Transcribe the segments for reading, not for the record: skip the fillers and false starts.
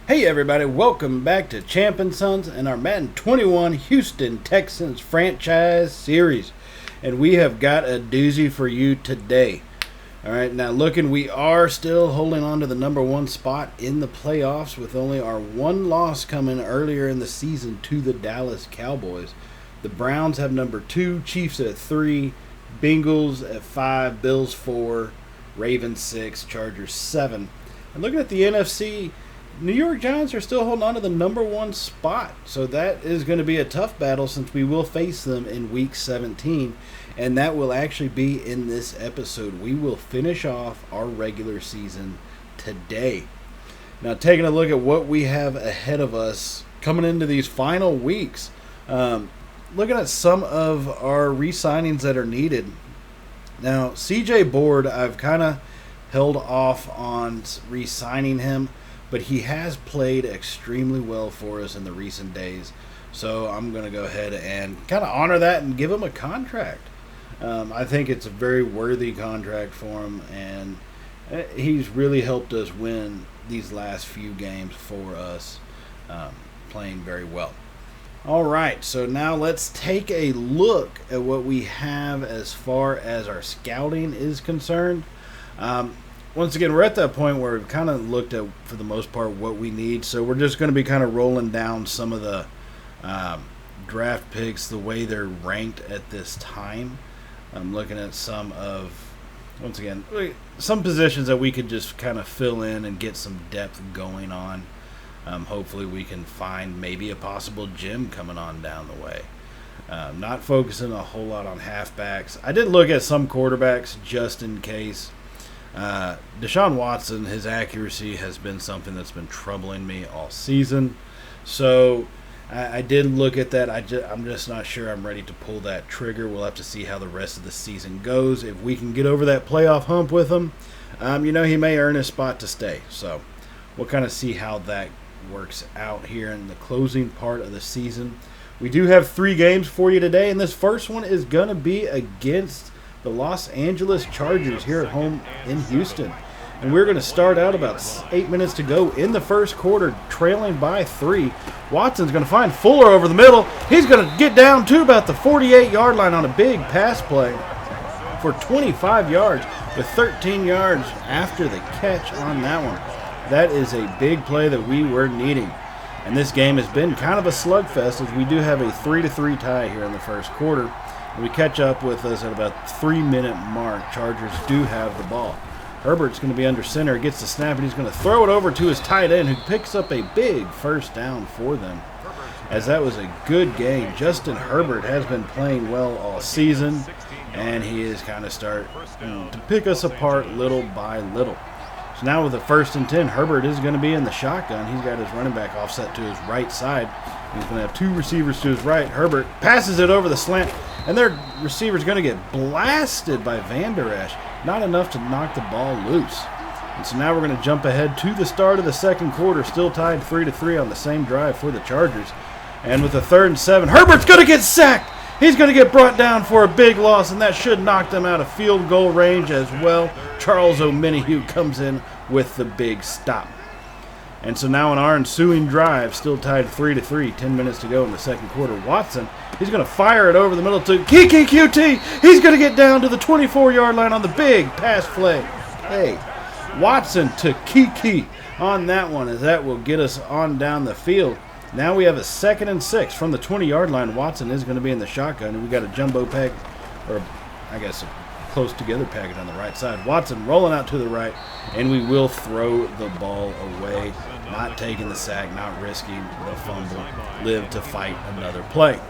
Hey everybody, welcome back to Champ and Sons and our Madden 21 Houston Texans Franchise Series. And we have got a doozy for you today. Alright, now we are still holding on to the number one spot in the playoffs with only our one loss coming earlier in the season to the Dallas Cowboys. The Browns have number 2, Chiefs at 3, Bengals at 5, Bills 4, Ravens 6, Chargers 7. And looking at the NFC, New York Giants are still holding on to the number one spot. So that is going to be a tough battle since we will face them in Week 17. And that will actually be in this episode. We will finish off our regular season today. Now, taking a look at what we have ahead of us coming into these final weeks. Looking at some of our re-signings that are needed. Now, CJ Board, I've kind of held off on re-signing him. But he has played extremely well for us in the recent days. So I'm going to go ahead and kind of honor that and give him a contract. I think it's a very worthy contract for him. And he's really helped us win these last few games for us, playing very well. All right, so now let's take a look at what we have as far as our scouting is concerned. Once again, we're at that point where we've kind of looked at, for the most part, what we need. So we're just going to be kind of rolling down some of the draft picks, the way they're ranked at this time. I'm looking at some positions that we could just kind of fill in and get some depth going on. Hopefully we can find maybe a possible gem coming on down the way. Not focusing a whole lot on halfbacks. I did look at some quarterbacks just in case. Deshaun Watson, his accuracy has been something that's been troubling me all season. So I did look at that. I'm just not sure I'm ready to pull that trigger. We'll have to see how the rest of the season goes. If we can get over that playoff hump with him, he may earn his spot to stay. So we'll kind of see how that works out here in the closing part of the season. We do have 3 games for you today, and this first one is going to be against the Los Angeles Chargers here at home in Houston. And we're going to start out about 8 minutes to go in the first quarter, trailing by 3. Watson's going to find Fuller over the middle. He's going to get down to about the 48-yard line on a big pass play for 25 yards with 13 yards after the catch on that one. That is a big play that we were needing. And this game has been kind of a slugfest as we do have a 3-3 tie here in the first quarter. We catch up with us at about 3-minute mark. Chargers do have the ball. Herbert's going to be under center, gets the snap, and he's going to throw it over to his tight end, who picks up a big first down for them. As that was a good game. Justin Herbert has been playing well all season, and he is kind of starting to pick us apart little by little. So now with a 1st and 10, Herbert is going to be in the shotgun. He's got his running back offset to his right side. He's going to have 2 receivers to his right. Herbert passes it over the slant, and their receiver's going to get blasted by Van Der Esch. Not enough to knock the ball loose. And so now we're going to jump ahead to the start of the second quarter, still tied 3-3 on the same drive for the Chargers. And with a 3rd and 7, Herbert's going to get sacked. He's going to get brought down for a big loss, and that should knock them out of field goal range as well. Charles Omenihu comes in with the big stop. And so now in our ensuing drive, still tied 3-3, 10 minutes to go in the second quarter. Watson, he's going to fire it over the middle to Kiki QT. He's going to get down to the 24-yard line on the big pass play. Hey, Watson to Kiki on that one, as that will get us on down the field. Now we have a 2nd and 6 from the 20-yard line. Watson is going to be in the shotgun, and we got a jumbo pack, or I guess a close together package on the right side. Watson rolling out to the right, and we will throw the ball away. Not taking the sack, not risking the fumble. Live to fight another play.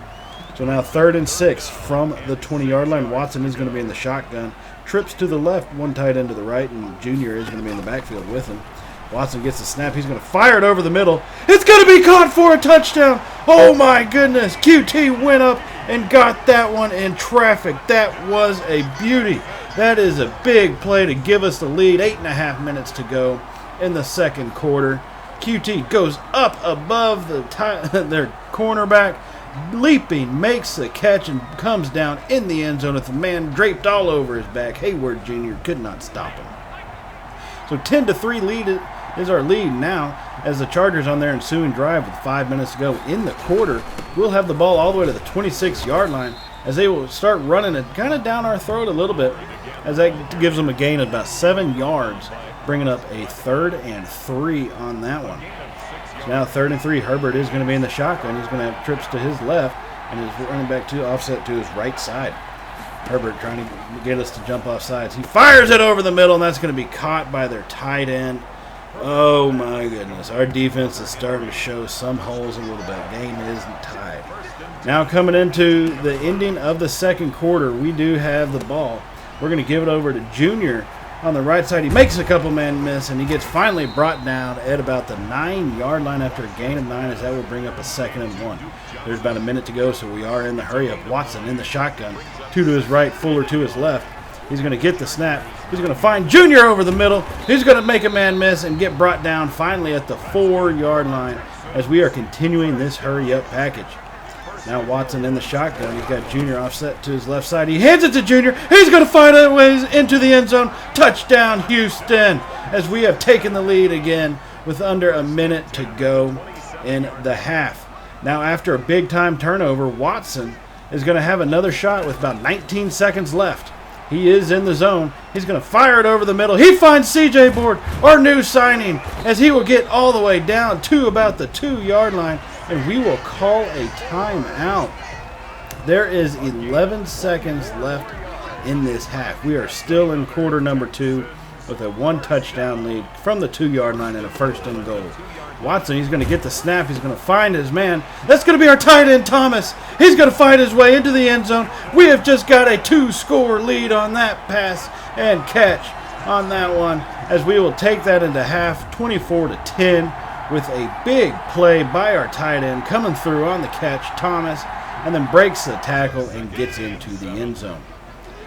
So now 3rd and 6 from the 20-yard line. Watson is going to be in the shotgun. Trips to the left, one tight end to the right, and Junior is going to be in the backfield with him. Watson gets the snap. He's going to fire it over the middle. It's going to be caught for a touchdown. Oh, my goodness. QT went up and got that one in traffic. That was a beauty. That is a big play to give us the lead. 8.5 minutes to go in the second quarter. QT goes up above their cornerback, leaping, makes the catch, and comes down in the end zone with the man draped all over his back. Hayward Jr. could not stop him. So 10-3 lead is our lead now as the Chargers on their ensuing drive with 5 minutes to go in the quarter. We'll have the ball all the way to the 26-yard line as they will start running it kind of down our throat a little bit, as that gives them a gain of about 7 yards, bringing up a 3rd and 3 on that one. So now 3rd and 3, Herbert is going to be in the shotgun. He's going to have trips to his left and his running back to offset to his right side. Herbert trying to get us to jump off sides. He fires it over the middle, and that's going to be caught by their tight end. Oh, my goodness. Our defense is starting to show some holes a little bit. Game isn't tied. Now coming into the ending of the second quarter, we do have the ball. We're going to give it over to Junior on the right side. He makes a couple man miss, and he gets finally brought down at about the 9-yard line after a gain of 9, as that will bring up a 2nd and 1. There's about a minute to go, so we are in the hurry-up. Watson in the shotgun. 2 to his right, Fuller to his left. He's going to get the snap. He's going to find Junior over the middle. He's going to make a man miss and get brought down finally at the 4-yard line as we are continuing this hurry-up package. Now Watson in the shotgun. He's got Junior offset to his left side. He hands it to Junior. He's going to find a way into the end zone. Touchdown, Houston, as we have taken the lead again with under a minute to go in the half. Now after a big-time turnover, Watson is going to have another shot with about 19 seconds left. He is in the zone. He's going to fire it over the middle. He finds C.J. Board, our new signing, as he will get all the way down to about the 2-yard line, and we will call a timeout. There is 11 seconds left in this half. We are still in quarter number 2 with a 1-touchdown lead from the 2-yard line and a 1st and goal. Watson, he's going to get the snap. He's going to find his man. That's going to be our tight end, Thomas. He's going to find his way into the end zone. We have just got a 2-score lead on that pass and catch on that one, as we will take that into half, 24-10, with a big play by our tight end coming through on the catch, Thomas, and then breaks the tackle and gets into the end zone.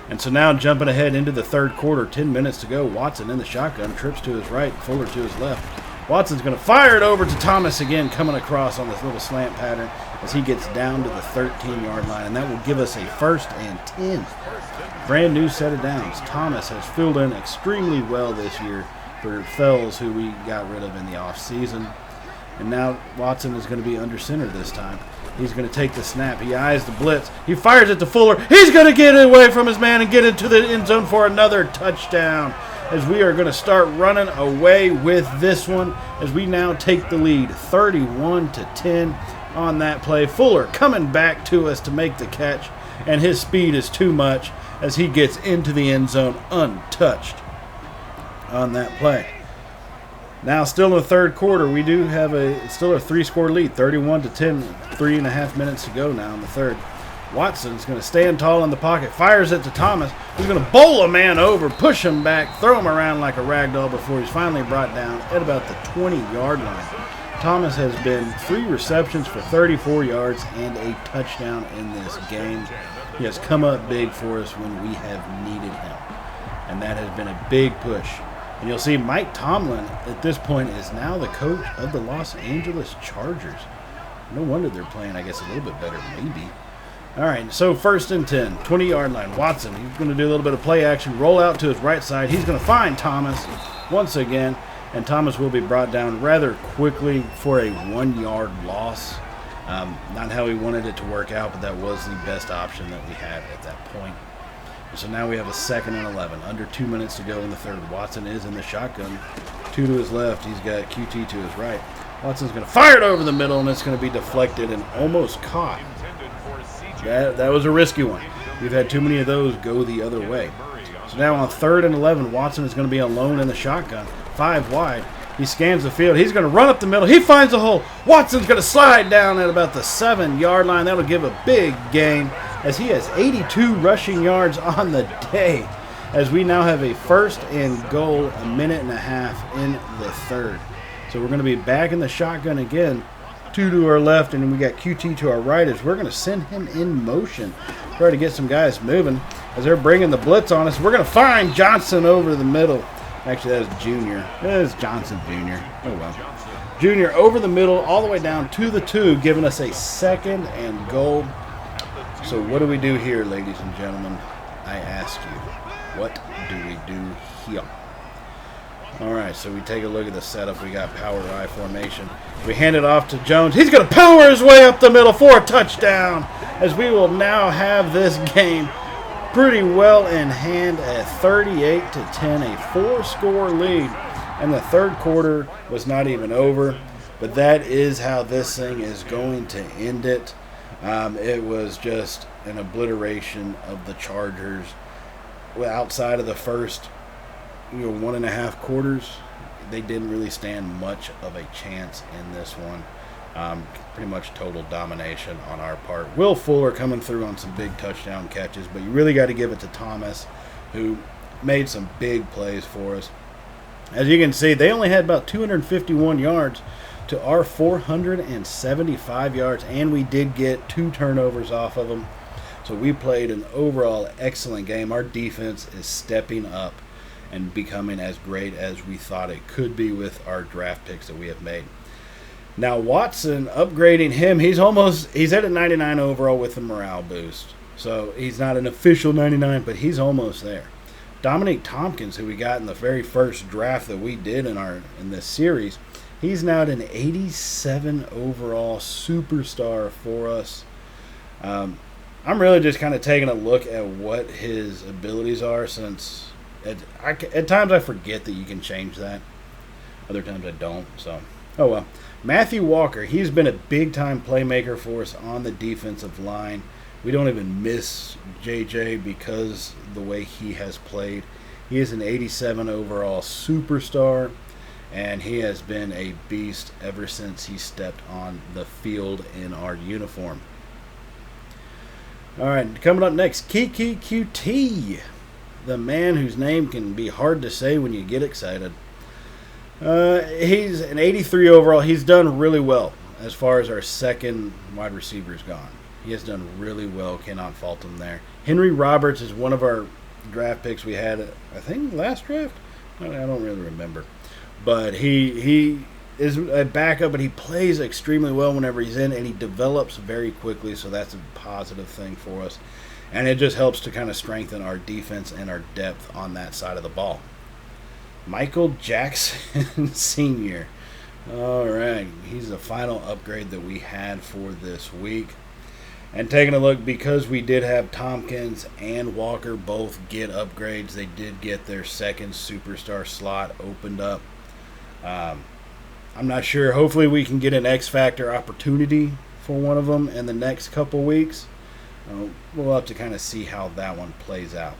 And so now jumping ahead into the third quarter, 10 minutes to go, Watson in the shotgun, trips to his right, Fuller to his left. Watson's going to fire it over to Thomas again, coming across on this little slant pattern as he gets down to the 13-yard line, and that will give us a 1st and 10. Brand new set of downs. Thomas has filled in extremely well this year for Fells, who we got rid of in the offseason. And now Watson is going to be under center this time. He's going to take the snap. He eyes the blitz. He fires it to Fuller. He's going to get away from his man and get into the end zone for another touchdown, as we are going to start running away with this one, as we now take the lead 31-10 on that play. Fuller coming back to us to make the catch, and his speed is too much as he gets into the end zone untouched on that play. Now still in the third quarter, we do have still a 3-score lead, 31-10, 3.5 minutes to go now in the third. Watson's going to stand tall in the pocket, fires it to Thomas, who's going to bowl a man over, push him back, throw him around like a rag doll before he's finally brought down at about the 20-yard line. Thomas has been 3 receptions for 34 yards and a touchdown in this game. He has come up big for us when we have needed him, and that has been a big push. And you'll see Mike Tomlin at this point is now the coach of the Los Angeles Chargers. No wonder they're playing, I guess, a little bit better, maybe. All right, so 1st and 10, 20-yard line. Watson, he's going to do a little bit of play action, roll out to his right side. He's going to find Thomas once again, and Thomas will be brought down rather quickly for a 1-yard loss. Not how we wanted it to work out, but that was the best option that we had at that point. So now we have a 2nd and 11. Under 2 minutes to go in the third. Watson is in the shotgun. 2 to his left. He's got QT to his right. Watson's going to fire it over the middle, and it's going to be deflected and almost caught. That was a risky one. We've had too many of those go the other way. So now on 3rd and 11, Watson is going to be alone in the shotgun. 5 wide. He scans the field. He's going to run up the middle. He finds a hole. Watson's going to slide down at about the 7-yard line. That'll give a big gain, as he has 82 rushing yards on the day, as we now have a 1st and goal, a minute and a half in the third. So we're going to be back in the shotgun again. 2 to our left, and we got QT to our right, as we're going to send him in motion. Try to get some guys moving as they're bringing the blitz on us. We're going to find Johnson over the middle. Actually, that was Junior. That is Johnson Jr. Oh, well. Junior over the middle, all the way down to the 2, giving us a 2nd and goal. So what do we do here, ladies and gentlemen? I ask you, what do we do here? All right, so we take a look at the setup. We got power I formation. We hand it off to Jones. He's going to power his way up the middle for a touchdown, as we will now have this game pretty well in hand at 38-10, a 4-score lead. And the third quarter was not even over, but that is how this thing is going to end it. It was just an obliteration of the Chargers. Outside of the first 1.5 quarters, they didn't really stand much of a chance in this one. Pretty much total domination on our part. Will Fuller coming through on some big touchdown catches, but you really got to give it to Thomas, who made some big plays for us. As you can see, they only had about 251 yards to our 475 yards, and we did get 2 turnovers off of them. So we played an overall excellent game. Our defense is stepping up and becoming as great as we thought it could be with our draft picks that we have made. Now Watson, upgrading him, he's at a 99 overall with the morale boost. So he's not an official 99, but he's almost there. Dominic Tompkins, who we got in the very first draft that we did in this series, he's now at an 87 overall superstar for us. I'm really just kind of taking a look at what his abilities are, since at times I forget that you can change that. Other times I don't. So, oh well. Matthew Walker, he's been a big-time playmaker for us on the defensive line. We don't even miss JJ because of the way he has played. He is an 87 overall superstar, and he has been a beast ever since he stepped on the field in our uniform. All right, coming up next, Kiki QT, the man whose name can be hard to say when you get excited. He's an 83 overall. He's done really well as far as our second wide receiver is gone. He has done really well. Cannot fault him there. Henry Roberts is one of our draft picks we had, I think, last draft. I don't really remember. But he is a backup, but he plays extremely well whenever he's in, and he develops very quickly, so that's a positive thing for us. And it just helps to kind of strengthen our defense and our depth on that side of the ball. Michael Jackson Sr. All right, he's the final upgrade that we had for this week. And taking a look, because we did have Tompkins and Walker both get upgrades, they did get their second superstar slot opened up. I'm not sure. Hopefully we can get an X Factor opportunity for one of them in the next couple weeks. We'll have to kind of see how that one plays out.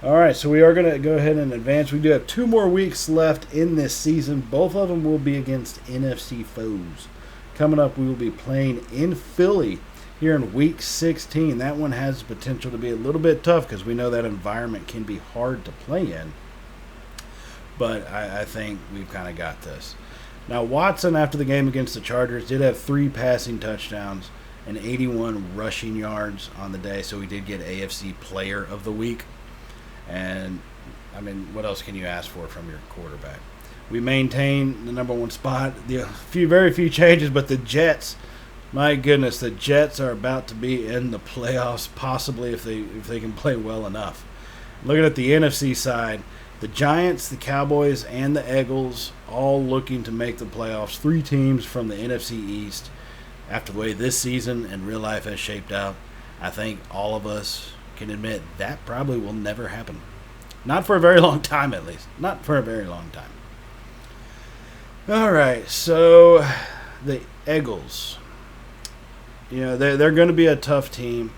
All right, so we are going to go ahead and advance. We do have 2 more weeks left in this season. Both of them will be against NFC foes. Coming up, we will be playing in Philly here in Week 16. That one has the potential to be a little bit tough because we know that environment can be hard to play in. But I think we've kind of got this. Now, Watson, after the game against the Chargers, did have 3 passing touchdowns and 81 rushing yards on the day, so we did get AFC Player of the Week. And, I mean, what else can you ask for from your quarterback? We maintain the number 1 spot. Very few changes, but the Jets, my goodness, the Jets are about to be in the playoffs, possibly if they can play well enough. Looking at the NFC side, the Giants, the Cowboys, and the Eagles all looking to make the playoffs. 3 teams from the NFC East. After the way this season and real life has shaped out, I think all of us can admit that probably will never happen. Not for a very long time, at least. Not for a very long time. All right, so the Eagles. You know, they're going to be a tough team.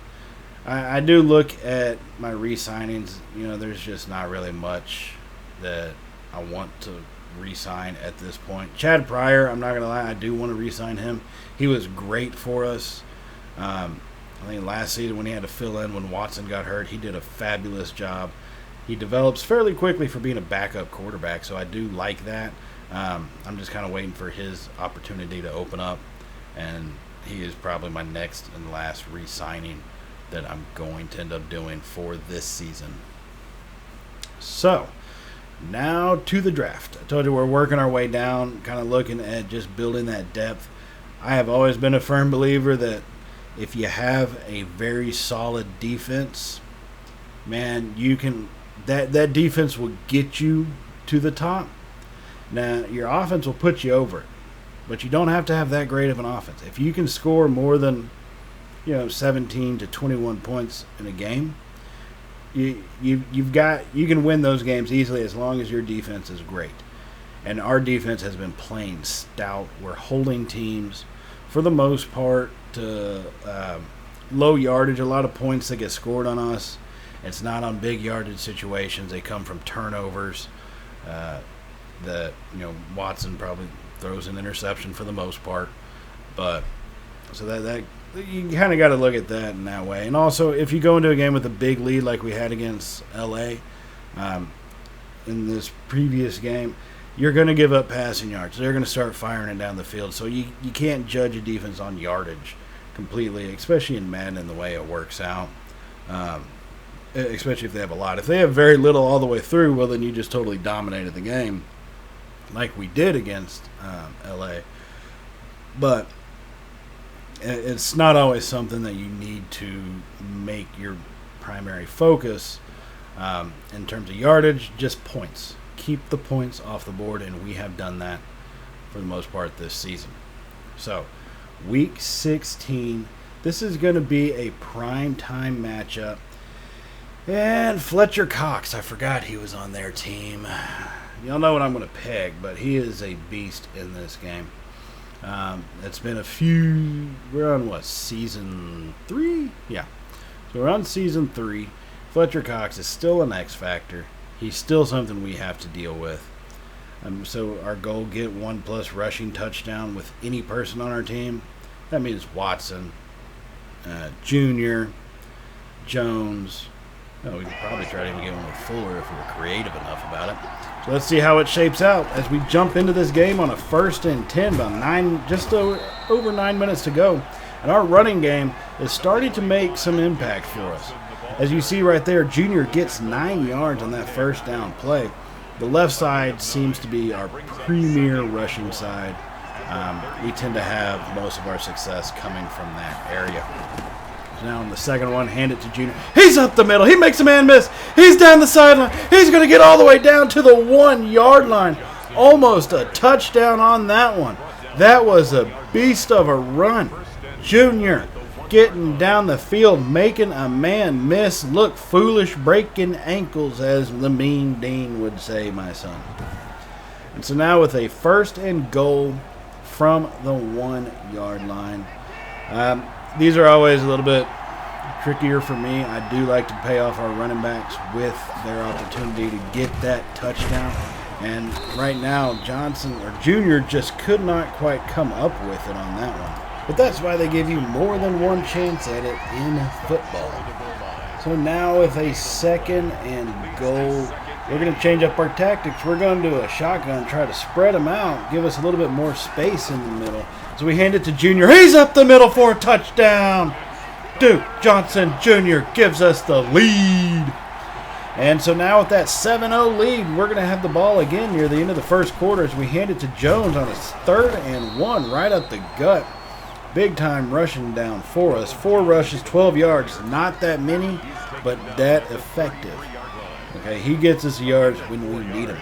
I do look at my re-signings. You know, there's just not really much that I want to re-sign at this point. Chad Pryor, I'm not going to lie, I do want to re-sign him. He was great for us. I think last season when he had to fill in when Watson got hurt, he did a fabulous job. He develops fairly quickly for being a backup quarterback, so I do like that. I'm just kind of waiting for his opportunity to open up, and he is probably my next and last re-signing that I'm going to end up doing for this season. So, now to the draft. I told you we're working our way down, kind of looking at just building that depth. I have always been a firm believer that if you have a very solid defense, man, you can that defense will get you to the top, now your offense will put you over it. But you don't have to have that great of an offense. If you can score more than 17 to 21 points in a game, you can win those games easily as long as your defense is great. And our defense has been playing stout. We're holding teams for the most part to low yardage. A lot of points that get scored on us. It's not on big yardage situations. They come from turnovers. Watson probably throws an interception for the most part, but so that you kind of got to look at that in that way. And also, if you go into a game with a big lead like we had against LA in this previous game, you're going to give up passing yards. They're going to start firing it down the field. So you can't judge a defense on yardage completely, especially in Madden and the way it works out. Especially if they have a lot. If they have very little all the way through, well, then you just totally dominated the game like we did against LA. But it's not always something that you need to make your primary focus in terms of yardage, just points. Keep the points off the board, and we have done that for the most part this season. So, Week 16, this is going to be a prime time matchup. And Fletcher Cox, I forgot he was on their team. Y'all know what I'm going to pick, but he is a beast in this game. It's been we're on season 3? Yeah. So we're on season 3. Fletcher Cox is still an X factor. He's still something we have to deal with. So our goal, get 1+ rushing touchdown with any person on our team. That means Watson, Junior, Jones. We could probably try to even get one with Fuller if we were creative enough about it. So let's see how it shapes out as we jump into this game on a 1st and 10, just over 9 minutes to go. And our running game is starting to make some impact for us. As you see right there, Junior gets 9 yards on that first down play. The left side seems to be our premier rushing side. We tend to have most of our success coming from that area. Now on the second one, hand it to Junior. He's up the middle. He makes a man miss. He's down the sideline. He's going to get all the way down to the 1-yard line. Almost a touchdown on that one. That was a beast of a run. Junior getting down the field, making a man miss, look foolish, breaking ankles, as the mean Dean would say, my son. And so now with a 1st and goal from the 1-yard line. These are always a little bit trickier for me. I do like to pay off our running backs with their opportunity to get that touchdown. And right now, Junior just could not quite come up with it on that one. But that's why they give you more than one chance at it in football. So now with a 2nd and goal, we're going to change up our tactics. We're going to do a shotgun, try to spread them out, give us a little bit more space in the middle. So we hand it to Junior. He's up the middle for a touchdown. Duke Johnson Jr. gives us the lead. And so now with that 7-0 lead, we're going to have the ball again near the end of the first quarter as we hand it to Jones on his 3rd and 1 right up the gut. Big time rushing down for us. 4 rushes, 12 yards. Not that many, but that effective. Okay, he gets us yards when we need him.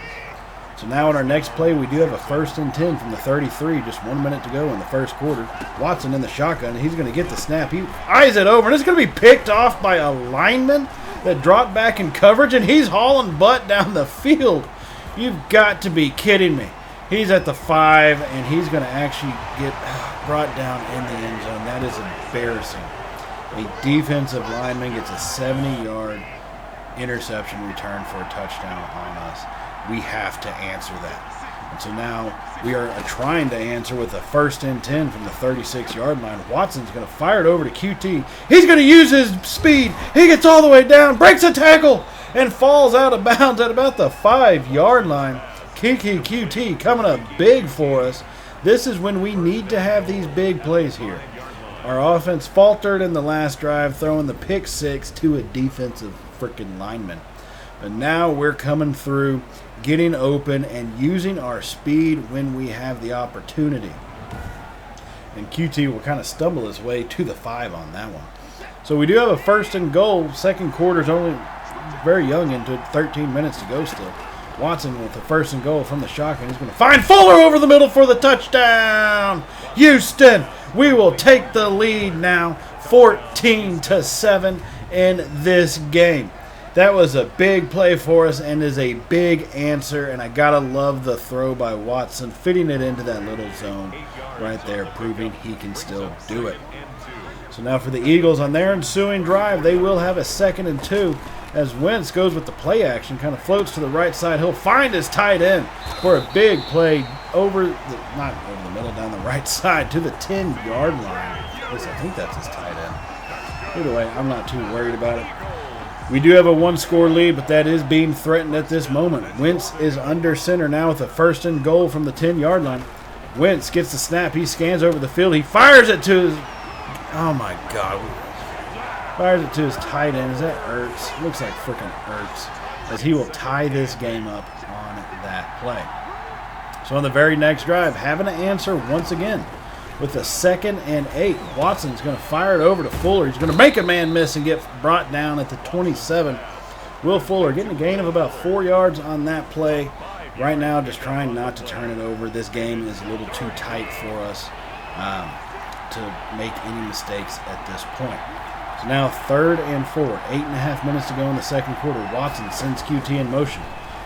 So now in our next play, we do have a 1st and 10 from the 33, just 1 minute to go in the first quarter. Watson in the shotgun. He's going to get the snap. He eyes it over, and it's going to be picked off by a lineman that dropped back in coverage, and he's hauling butt down the field. You've got to be kidding me. He's at the 5, and he's going to actually get brought down in the end zone. That is embarrassing. A defensive lineman gets a 70-yard interception return for a touchdown on us. We have to answer that. And so now we are trying to answer with a 1st and 10 from the 36-yard line. Watson's going to fire it over to QT. He's going to use his speed. He gets all the way down, breaks a tackle, and falls out of bounds at about the 5-yard line. Kiki QT coming up big for us. This is when we need to have these big plays here. Our offense faltered in the last drive, throwing the pick 6 to a defensive freaking lineman. But now we're coming through, getting open, and using our speed when we have the opportunity. And QT will kind of stumble his way to the 5 on that one. So we do have a 1st and goal. Second quarter's only very young into it, 13 minutes to go still. Watson with the 1st and goal from the shotgun. He's going to find Fuller over the middle for the touchdown. Houston, we will take the lead now, 14-7 in this game. That was a big play for us and is a big answer, and I got to love the throw by Watson, fitting it into that little zone right there, proving he can still do it. So now for the Eagles on their ensuing drive, they will have a 2nd and 2 as Wentz goes with the play action, kind of floats to the right side. He'll find his tight end for a big play not over the middle, down the right side to the 10-yard line. At least I think that's his tight end. Either way, I'm not too worried about it. We do have a 1-score lead, but that is being threatened at this moment. Wentz is under center now with a 1st and goal from the 10-yard line. Wentz gets the snap. He scans over the field. He fires it to his... Oh, my God. Fires it to his tight end. Is that Ertz? Looks like freaking Ertz. As he will tie this game up on that play. So on the very next drive, having to answer once again with a 2nd and 8. Watson's going to fire it over to Fuller. He's going to make a man miss and get brought down at the 27. Will Fuller getting a gain of about 4 yards on that play. Right now, just trying not to turn it over. This game is a little too tight for us to make any mistakes at this point. So now 3rd and 4. 8.5 minutes to go in the 2nd quarter. Watson sends QT in motion.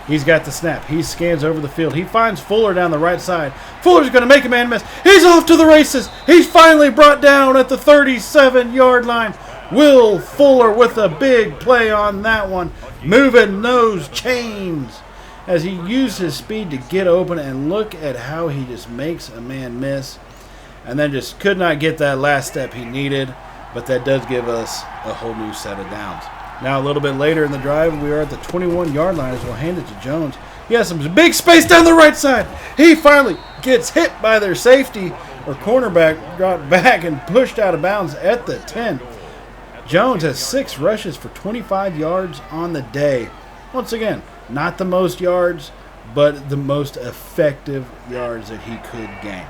He's got the snap. He scans over the field. He finds Fuller down the right side. Fuller's going to make a man miss. He's off to the races. He's finally brought down at the 37-yard line. Will Fuller with a big play on that one. Moving those chains as he used his speed to get open, and look at how he just makes a man miss and then just could not get that last step he needed, but that does give us a whole new set of downs. Now a little bit later in the drive, we are at the 21-yard line as we'll hand it to Jones. He has some big space down the right side. He finally gets hit by their safety or cornerback, got back and pushed out of bounds at the 10. Jones has 6 rushes for 25 yards on the day. Once again, not the most yards, but the most effective yards that he could gain.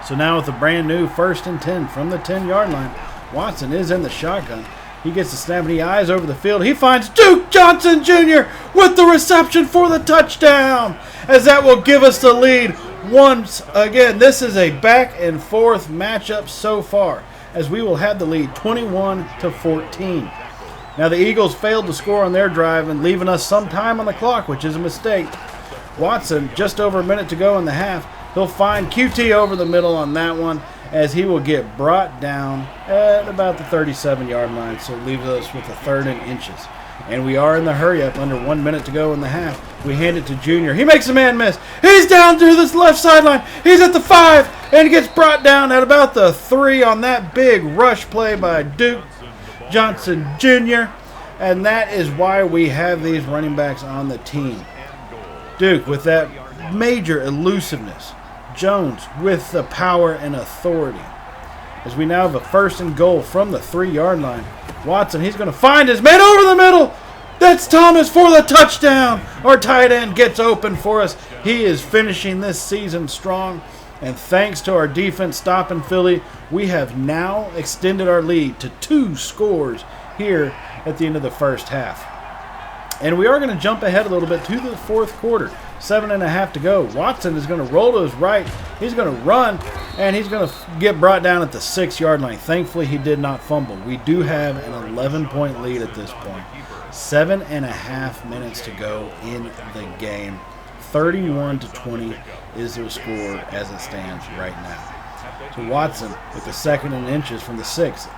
So now with a brand new 1st and 10 from the 10-yard line, Watson is in the shotgun. He gets the snap and he eyes over the field. He finds Duke Johnson Jr. with the reception for the touchdown, as that will give us the lead once again. This is a back and forth matchup so far, as we will have the lead 21-14. Now the Eagles failed to score on their drive and leaving us some time on the clock, which is a mistake. Watson, just over a minute to go in the half. He'll find QT over the middle on that one, as he will get brought down at about the 37-yard line, so it leaves us with a 3rd and inches. And we are in the hurry-up, under 1 minute to go in the half. We hand it to Junior. He makes a man miss. He's down to this left sideline. He's at the 5, and gets brought down at about the 3 on that big rush play by Duke Johnson Jr., and that is why we have these running backs on the team. Duke with that major elusiveness. Jones with the power and authority. As we now have a 1st and goal from the 3-yard line. Watson, he's going to find his man over the middle. That's Thomas for the touchdown. Our tight end gets open for us. He is finishing this season strong. And thanks to our defense stopping Philly, we have now extended our lead to 2 scores here at the end of the first half. And we are going to jump ahead a little bit to the 4th quarter. 7.5 to go. Watson is going to roll to his right. He's going to run, and he's going to get brought down at the 6-yard line. Thankfully, he did not fumble. We do have an 11-point lead at this point. 7.5 minutes to go in the game. 31-20 is the score as it stands right now. So Watson with the 2nd and inches from the 6.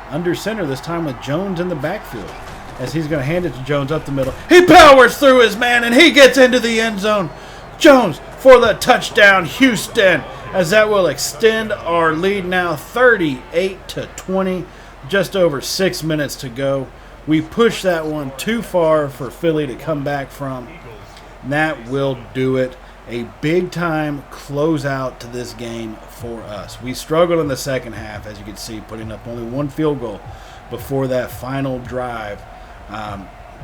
Under center this time with Jones in the backfield, as he's going to hand it to Jones up the middle. He powers through his man, and he gets into the end zone. Jones for the touchdown, Houston, as that will extend our lead now 38-20. Just over 6 minutes to go. We pushed that one too far for Philly to come back from. And that will do it. A big-time closeout to this game for us. We struggled in the second half, as you can see, putting up only 1 field goal before that final drive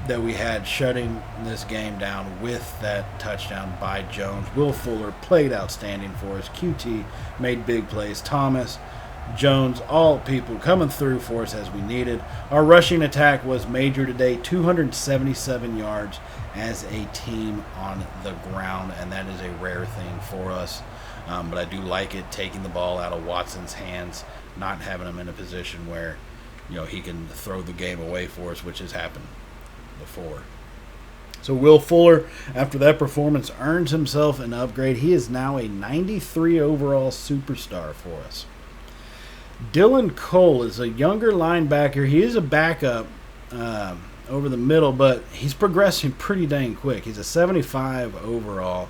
that we had, shutting this game down with that touchdown by Jones. Will Fuller played outstanding for us. QT made big plays. Thomas Jones, all people coming through for us as we needed. Our rushing attack was major today, 277 yards as a team on the ground, and that is a rare thing for us. But I do like it, taking the ball out of Watson's hands, not having him in a position where he can throw the game away for us, which has happened before. So Will Fuller, after that performance, earns himself an upgrade. He is now a 93 overall superstar for us. Dylan Cole is a younger linebacker. He is a backup over the middle, but he's progressing pretty dang quick. He's a 75 overall.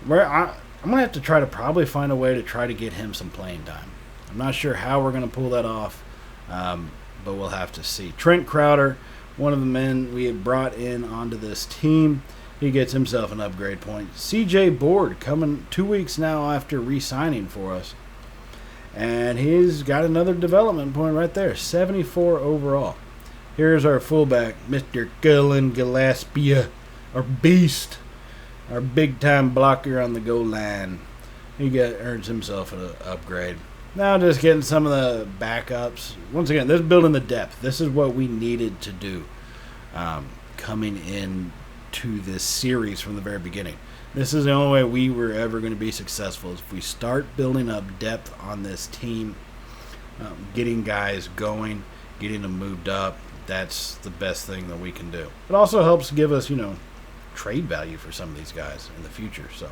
I'm going to have to try to probably find a way to try to get him some playing time. I'm not sure how we're going to pull that off, but we'll have to see. Trent Crowder, one of the men we had brought in onto this team, he gets himself an upgrade point. CJ Board coming 2 weeks now after re-signing for us. And he's got another development point right there, 74 overall. Here's our fullback, Mr. Cullen Gillespie, our beast, our big-time blocker on the goal line. He earns himself an upgrade. Now just getting some of the backups. Once again, this is building the depth. This is what we needed to do coming in to this series from the very beginning. This is the only way we were ever going to be successful is if we start building up depth on this team, getting guys going, getting them moved up. That's the best thing that we can do. It also helps give us, trade value for some of these guys in the future. So,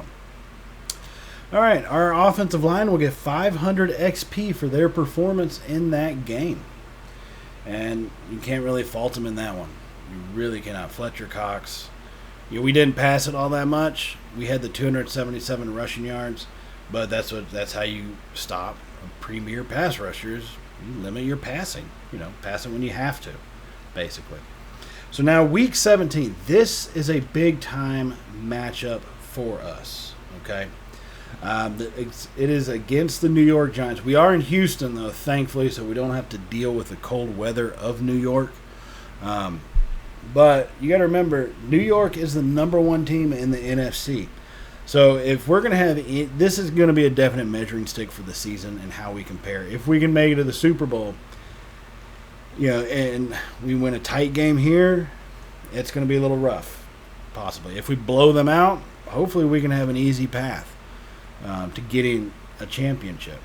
all right, our offensive line will get 500 XP for their performance in that game. And you can't really fault them in that one. You really cannot. Fletcher Cox, we didn't pass it all that much. We had the 277 rushing yards, but that's how you stop premier pass rushers. You limit your passing. Pass it when you have to, basically. So now week 17, this is a big-time matchup for us, okay? It is against the New York Giants. We are in Houston, though, thankfully, so we don't have to deal with the cold weather of New York. But you got to remember, New York is the number one team in the NFC. So if we're going to have – this is going to be a definite measuring stick for the season and how we compare. If we can make it to the Super Bowl, and we win a tight game here, it's going to be a little rough, possibly. If we blow them out, hopefully we can have an easy path to getting a championship.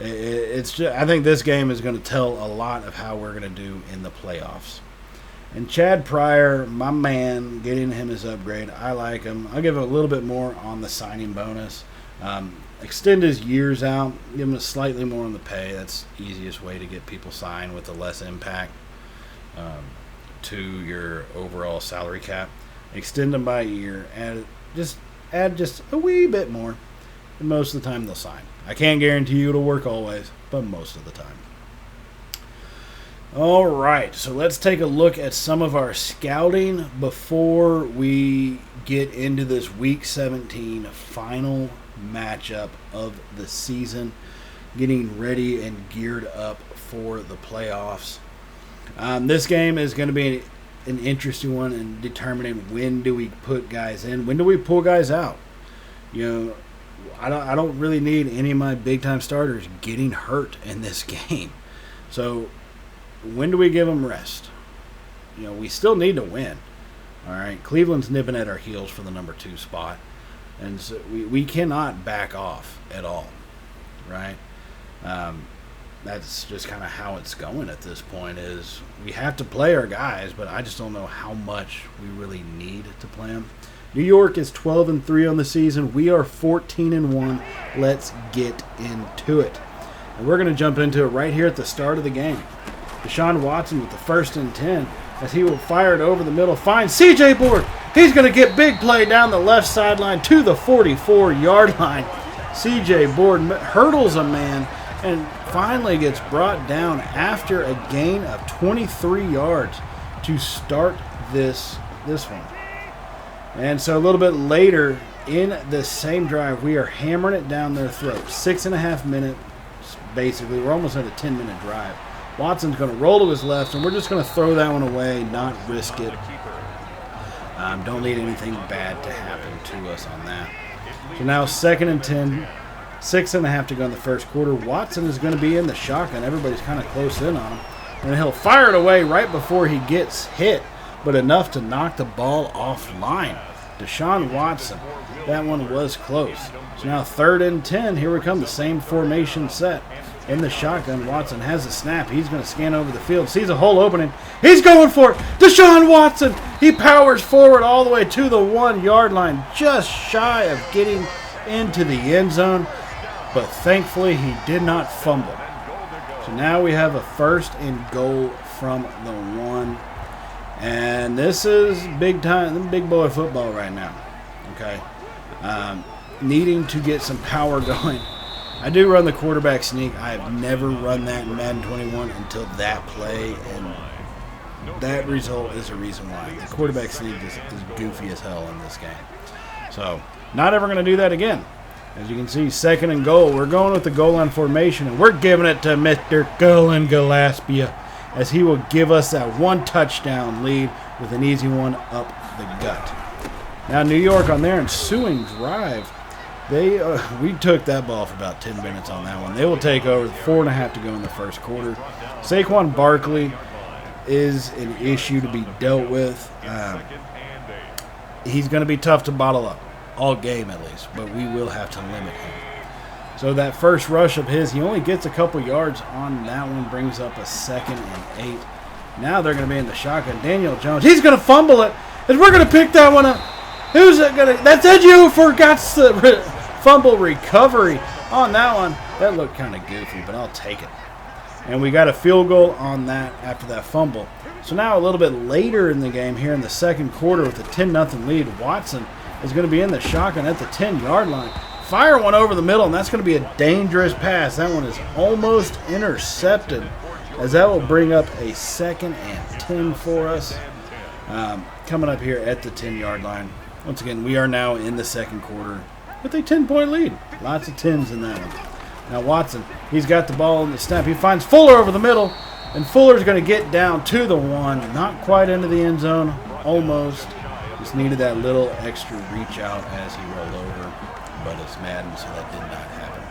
I think this game is going to tell a lot of how we're going to do in the playoffs. And Chad Pryor, my man, getting him his upgrade. I like him. I'll give him a little bit more on the signing bonus. Extend his years out. Give him slightly more on the pay. That's the easiest way to get people signed with a less impact to your overall salary cap. Extend them by a year. Add just a wee bit more. And most of the time they'll sign. I can't guarantee you it'll work always, but most of the time. All right, so let's take a look at some of our scouting before we get into this Week 17 final matchup of the season, getting ready and geared up for the playoffs. This game is going to be an interesting one in determining when do we put guys in, when do we pull guys out. I don't really need any of my big-time starters getting hurt in this game. So when do we give them rest? We still need to win. All right, Cleveland's nipping at our heels for the number 2 spot, and so we cannot back off at all, right? That's just kind of how it's going at this point. Is we have to play our guys, but I just don't know how much we really need to play them. New York is 12-3 on the season. We are 14-1. Let's get into it, and we're going to jump into it right here at the start of the game. Deshaun Watson with the 1st and 10 as he will fire it over the middle. Finds CJ Board. He's going to get big play down the left sideline to the 44-yard line. CJ Board hurdles a man and finally gets brought down after a gain of 23 yards to start this one. And so a little bit later in the same drive, we are hammering it down their throat. 6.5 minutes, basically. We're almost at a 10-minute drive. Watson's going to roll to his left, and we're just going to throw that one away, not risk it. Don't need anything bad to happen to us on that. So now 2nd and 10. 6.5 to go in the first quarter. Watson is going to be in the shotgun. Everybody's kind of close in on him. And he'll fire it away right before he gets hit, but enough to knock the ball offline. Deshaun Watson, that one was close. So now 3rd and 10. Here we come, the same formation set. In the shotgun, Watson has a snap. He's going to scan over the field, sees a hole opening. He's going for it. Deshaun Watson, he powers forward all the way to the 1-yard line, just shy of getting into the end zone. But thankfully, he did not fumble. So now we have a 1st and goal from the 1. And this is big time, big boy football right now. Okay. Needing to get some power going. I do run the quarterback sneak. I have never run that in Madden 21 until that play, and that result is a reason why. The quarterback sneak is goofy as hell in this game. So, not ever going to do that again. As you can see, 2nd and goal. We're going with the goal line formation, and we're giving it to Mr. Cullen Gillespie, as he will give us that 1 touchdown lead with an easy one up the gut. Now, New York on their ensuing drive, we took that ball for about 10 minutes on that one. They will take over, 4.5 to go in the first quarter. Saquon Barkley is an issue to be dealt with. He's going to be tough to bottle up, all game at least, but we will have to limit him. So that first rush of his, he only gets a couple yards on that one, brings up a 2nd and 8. Now they're going to be in the shotgun. Daniel Jones, he's going to fumble it, and we're going to pick that one up. Who's it going to? That's Ed. You forgot the fumble recovery on that one. That looked kind of goofy, but I'll take it. And we got a field goal on that after that fumble. So now a little bit later in the game here in the second quarter with a 10-0 lead, Watson is going to be in the shotgun at the 10-yard line. Fire one over the middle, and that's going to be a dangerous pass. That one is almost intercepted, as that will bring up a 2nd and 10 for us. Coming up here at the 10-yard line. Once again, we are now in the second quarter with a 10-point lead. Lots of 10s in that one. Now Watson, he's got the ball in the snap. He finds Fuller over the middle, and Fuller's going to get down to the 1. Not quite into the end zone, almost. Just needed that little extra reach out as he rolled over. But it's Madden, so that did not happen.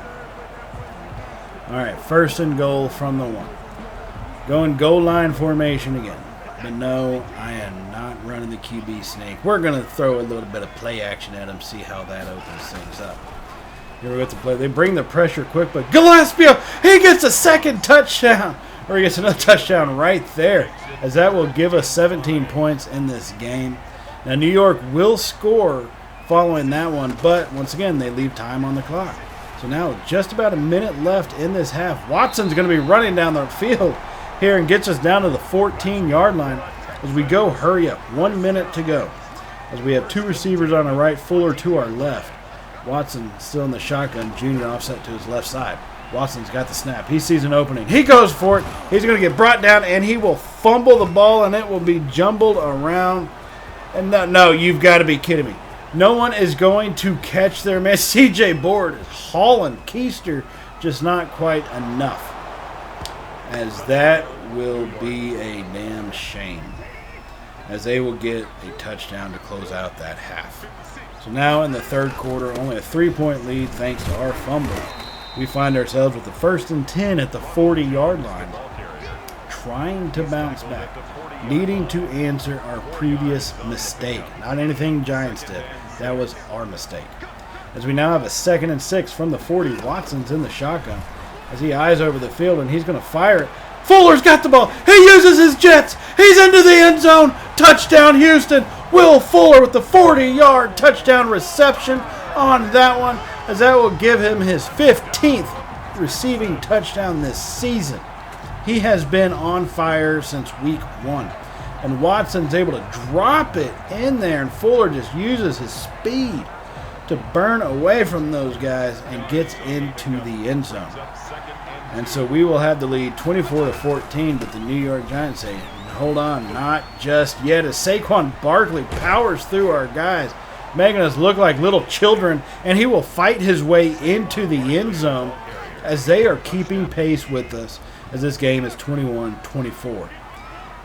All right, 1st and goal from the 1. Going goal line formation again. But no, I am not running the QB sneak. We're going to throw a little bit of play action at him, see how that opens things up. Here we go to play. They bring the pressure quick, but Gillespie, he gets a 2nd touchdown. Or he gets another touchdown right there, as that will give us 17 points in this game. Now, New York will score following that one, but once again, they leave time on the clock. So now just about a minute left in this half. Watson's going to be running down the field here and gets us down to the 14-yard line as we go hurry up. 1 minute to go. As we have 2 receivers on our right, Fuller to our left. Watson still in the shotgun, Junior offset to his left side. Watson's got the snap. He sees an opening. He goes for it. He's going to get brought down, and he will fumble the ball, and it will be jumbled around. And no, you've got to be kidding me. No one is going to catch their man. C.J. Board is hauling Keister, just not quite enough. As that will be a damn shame, as they will get a touchdown to close out that half. So now in the third quarter, only a 3-point lead thanks to our fumble. We find ourselves with the 1st and 10 at the 40-yard line, trying to bounce back, needing to answer our previous mistake. Not anything Giants did. That was our mistake. As we now have a 2nd and 6 from the 40, Watson's in the shotgun as he eyes over the field, and he's going to fire it. Fuller's got the ball. He uses his jets. He's into the end zone. Touchdown, Houston. Will Fuller with the 40-yard touchdown reception on that one, as that will give him his 15th receiving touchdown this season. He has been on fire since week 1. And Watson's able to drop it in there, and Fuller just uses his speed to burn away from those guys and gets into the end zone. And so we will have the lead 24-14, but the New York Giants say, hold on, not just yet, as Saquon Barkley powers through our guys, making us look like little children, and he will fight his way into the end zone as they are keeping pace with us, as this game is 21-24.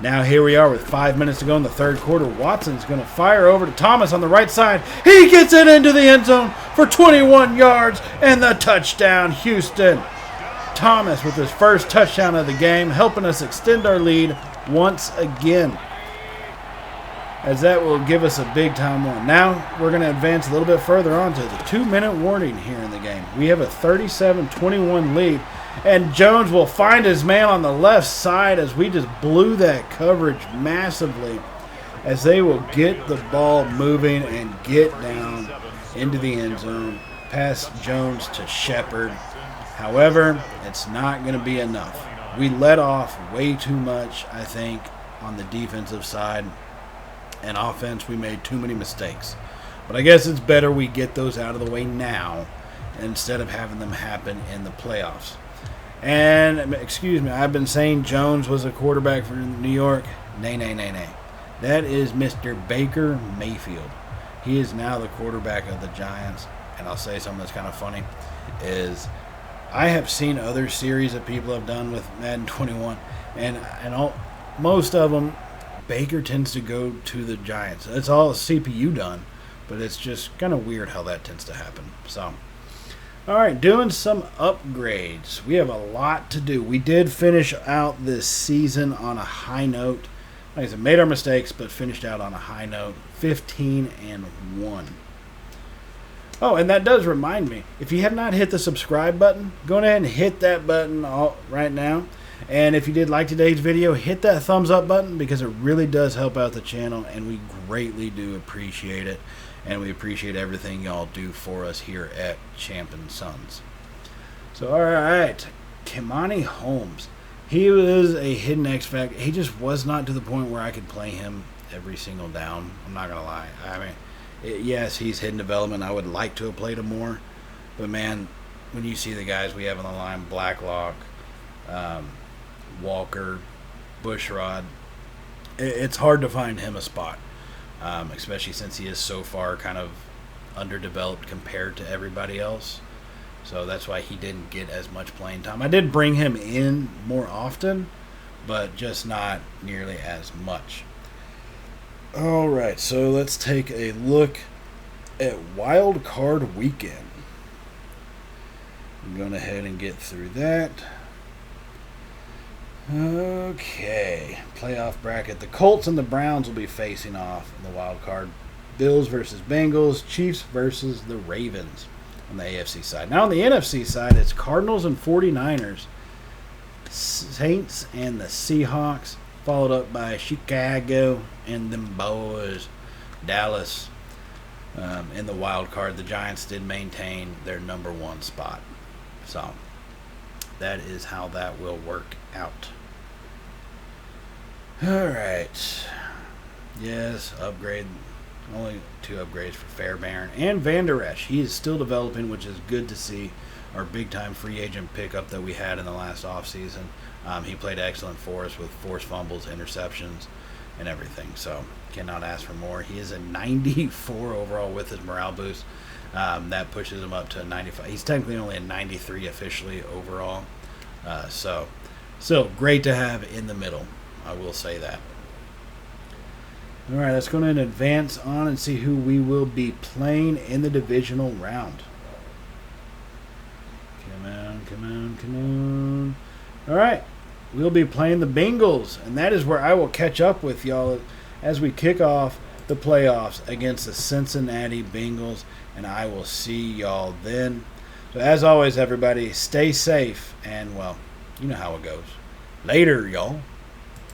Now here we are with 5 minutes to go in the third quarter. Watson's going to fire over to Thomas on the right side. He gets it into the end zone for 21 yards and the touchdown, Houston. Thomas with his first touchdown of the game, helping us extend our lead once again, as that will give us a big-time one. Now we're going to advance a little bit further on to the 2-minute warning here in the game. We have a 37-21 lead, and Jones will find his man on the left side as we just blew that coverage massively, as they will get the ball moving and get down into the end zone, past Jones to Shepard. However, it's not going to be enough. We let off way too much, I think, on the defensive side. And offense, we made too many mistakes. But I guess it's better we get those out of the way now instead of having them happen in the playoffs. And, excuse me, I've been saying Jones was a quarterback for New York. Nay. That is Mr. Baker Mayfield. He is now the quarterback of the Giants. And I'll say something that's kind of funny is I have seen other series that people have done with Madden 21, and most of them, Baker tends to go to the Giants. It's all CPU done, but it's just kind of weird how that tends to happen. So, all right, doing some upgrades. We have a lot to do. We did finish out this season on a high note. Like I said, made our mistakes, but finished out on a high note, 15-1. Oh, and that does remind me, if you have not hit the subscribe button, go ahead and hit that button right now. And if you did like today's video, hit that thumbs up button because it really does help out the channel, and we greatly do appreciate it. And we appreciate everything y'all do for us here at Champ & Sons. So, all right, Kimani Holmes. He was a hidden X factor. He just was not to the point where I could play him every single down. I'm not going to lie. I mean, yes, he's hidden development. I would like to have played him more. But, man, when you see the guys we have on the line, Blacklock, Walker, Bushrod, it's hard to find him a spot, especially since he is so far kind of underdeveloped compared to everybody else. So that's why he didn't get as much playing time. I did bring him in more often, but just not nearly as much. All right, so let's take a look at Wild Card Weekend. I'm going ahead and get through that. Okay, playoff bracket. The Colts and the Browns will be facing off in the wild card. Bills versus Bengals, Chiefs versus the Ravens on the AFC side. Now on the NFC side, it's Cardinals and 49ers, Saints and the Seahawks, followed up by Chicago and them boys, Dallas. In the wild card, the Giants did maintain their number one spot. So that is how that will work out. All right. Yes, upgrade. Only 2 upgrades for Fairbairn and Van Der Esch. He is still developing, which is good to see. Our big-time free agent pickup that we had in the last offseason. He played excellent for us with forced fumbles, interceptions, and everything. So cannot ask for more. He is a 94 overall with his morale boost. That pushes him up to a 95. He's technically only a 93 officially overall. So still great to have in the middle. I will say that. All right, let's go ahead and advance on and see who we will be playing in the divisional round. Come on. All right, we'll be playing the Bengals, and that is where I will catch up with y'all as we kick off the playoffs against the Cincinnati Bengals, and I will see y'all then. So as always, everybody, stay safe, and, well, you know how it goes. Later, y'all.